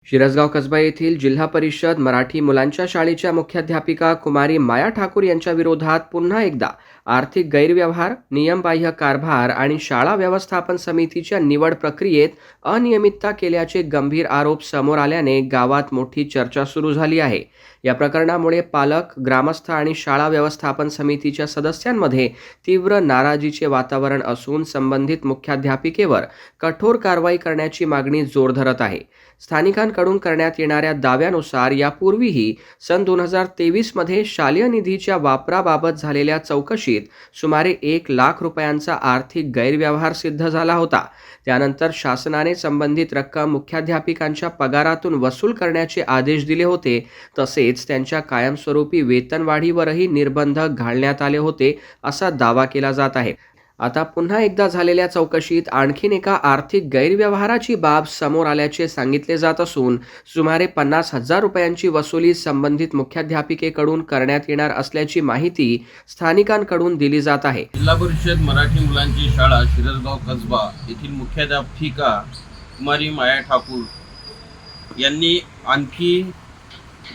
शिरसगाव कसबा येथील जिल्हा परिषद मराठी मुलांच्या शाळेच्या मुख्याध्यापिका कुमारी माया ठाकूर यांच्या विरोधात पुन्हा एकदा आर्थिक गैरव्यवहार, नियमबाह्य कारभार आणि शाळा व्यवस्थापन समितीच्या निवड प्रक्रियेत अनियमितता केल्याचे गंभीर आरोप समोर आल्याने गावात मोठी चर्चा सुरू झाली आहे। या प्रकरणामुळे पालक, ग्रामस्थ आणि शाळा व्यवस्थापन समितीच्या सदस्यांमध्ये तीव्र नाराजीचे वातावरण असून संबंधित मुख्याध्यापिकेवर कठोर कारवाई करण्याची मागणी जोर धरत आहे। स्थानिकांकडून करण्यात येणाऱ्या दाव्यानुसार यापूर्वीही सन 2023 मध्ये शालेय निधीच्या वापराबाबत झालेल्या चौकशीत सुमारे 1 लाख रुपयांचा आर्थिक गैरव्यवहार सिद्ध झाला होता। त्यानंतर शासनाने संबंधित रक्कम मुख्याध्यापिकांच्या पगारातून वसूल करण्याचे आदेश दिले होते। तसेच त्यांच्या कायमस्वरूपी वेतनवाढीवरही निर्बंध घालण्यात आले होते असा दावा केला जात आहे। आता पुन्हा एकदा झालेल्या चौकशीत आणखीन एका आर्थिक गैरव्यवहाराची बाब समोर आल्याचे सांगितले जात असून सुमारे 50,000 रुपयांची वसुली संबंधित मुख्याध्यापिकेकडून करण्यात येणार असल्याची माहिती स्थानिकांकडून दिली जात आहे। जिल्हा परिषद मराठी मुलांची शाळा शिरसगाव कसबा येथील मुख्याध्यापिका कुमारी माया ठाकूर यांनी आणखी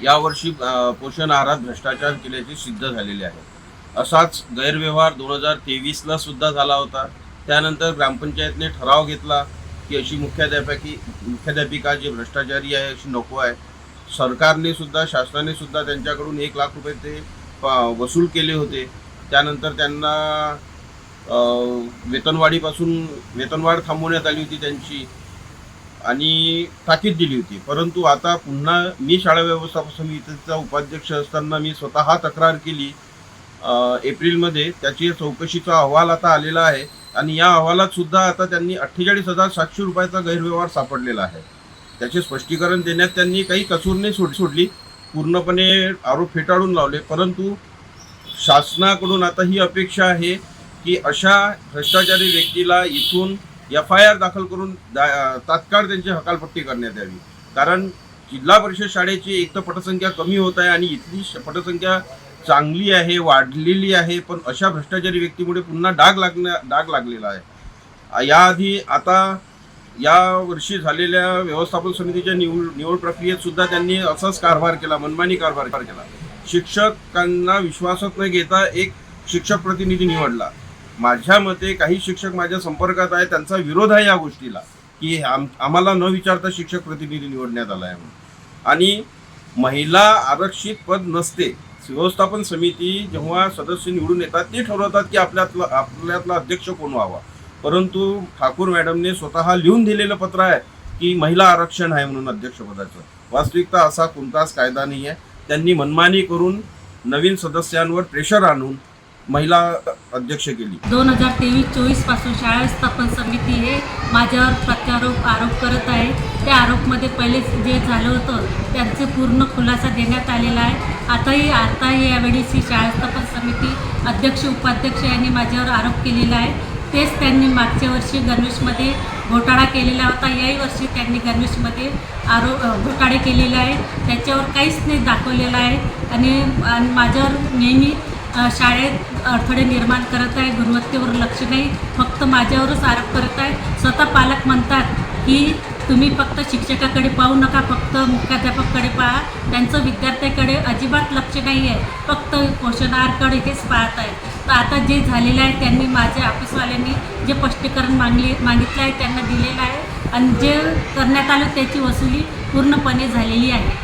यावर्षी पोषण आहारात भ्रष्टाचार केल्याचे सिद्ध झालेले आहे। असाच गैरव्यवहार 2023ला सुद्धा झाला होता। त्यानंतर ग्रामपंचायतने ठराव घेतला की अशी मुख्याध्यापिका जी भ्रष्टाचारी आहे अशी नको आहे। सरकारने सुद्धा, शासनाने सुद्धा त्यांच्याकडून 1 लाख रुपये ते वसूल केले होते। त्यानंतर त्यांना वेतनवाढ थांबवण्यात आली होती त्यांची आणि ताकीद दिली होती। परंतु आता पुन्हा मी शाळा व्यवस्थापन समितीचा उपाध्यक्ष असताना मी स्वतः तक्रार केली एप्रिलमध्ये। त्याची चौकशीचा अहवाल आता आलेला आहे आणि या अहवालात सुद्धा आता त्यांनी 48,700 रुपयाचा गैरव्यवहार सापडलेला आहे। त्याचे स्पष्टीकरण देण्यात त्यांनी काही कसूर सोडली, पूर्णपणे आरोप फेटाळून लावले। परंतु शासनाकडून आता ही अपेक्षा आहे की अशा भ्रष्टाचारी व्यक्तीला इथून FIR दाखल करून तात्काळ त्यांची हकालपट्टी करण्यात यावी। कारण जिल्हा परिषद शाळेची एक तर पटसंख्या कमी होत आहे आणि इथली पटसंख्या चांगली आहे, वाढलेली आहे, पण अशा भ्रष्टाचारी व्यक्तीमुळे पुन्हा डाग लागलेला आहे। याआधी आता या वर्षी झालेल्या व्यवस्थापन समितीच्या निवड प्रक्रियेत सुद्धा त्यांनी असाच कारभार केला, मनमानी कारभार केला। शिक्षकांना विश्वासात न घेता एक शिक्षक प्रतिनिधी निवडला। माझ्या मते काही शिक्षक माझ्या संपर्कात आहे, त्यांचा विरोध आहे या गोष्टीला की आम्हाला न विचारता शिक्षक प्रतिनिधी निवडण्यात आला आहे म्हणून। आणि महिला आरक्षित पद नसते। व्यवस्थापन समिती जेव्हा सदस्य निवडून येतात ते ठरवतात की आपल्यातला अध्यक्ष कोण व्हावा। परंतु ठाकूर मॅडमने स्वतः लिहून दिलेलं पत्र आहे की महिला आरक्षण आहे म्हणून अध्यक्षपदाचं। वास्तविकता असा कोणताच कायदा नाही आहे। त्यांनी मनमानी करून नवीन सदस्यांवर प्रेशर आणून महिला अध्यक्ष केली। 2023-24 पासून शाळा व्यवस्थापन समिती हे माझ्यावर आरोप करत आहे। त्या आरोपमध्ये पहिले जे झालं होतं त्यांचे पूर्ण खुलासा देण्यात आलेला आहे। आताही यावेळी शाळा व्यवस्थापन समिती अध्यक्ष, उपाध्यक्ष यांनी माझ्यावर आरोप केलेला आहे। तेच त्यांनी मागच्या वर्षी गणवेशमध्ये घोटाळा केलेला होता, याही वर्षी त्यांनी गणवेशमध्ये घोटाळे केलेले आहे। त्याच्यावर काहीच नाही दाखवलेलं आहे आणि माझ्यावर नेहमी शाळेत अडथळे निर्माण करत आहे, गुणवत्तेवर लक्ष नाही, फक्त माझ्यावरच आरोप करत आहे। स्वतः पालक म्हणतात की तुम्ही फक्त शिक्षकाकडे पाहू नका, फक्त मुख्याध्यापकाकडे पहा, त्यांचं विद्यार्थ्याकडे अजिबात लक्ष नाही आहे, फक्त पोषण आहाराकडे हेच पाहत आहे। तर आता जे झालेलं आहे त्यांनी माझ्या ऑफिसवाल्यांनी जे स्पष्टीकरण मागितलं आहे त्यांना दिलेलं आहे आणि जे करण्यात आलं त्याची वसुली पूर्णपणे झालेली आहे।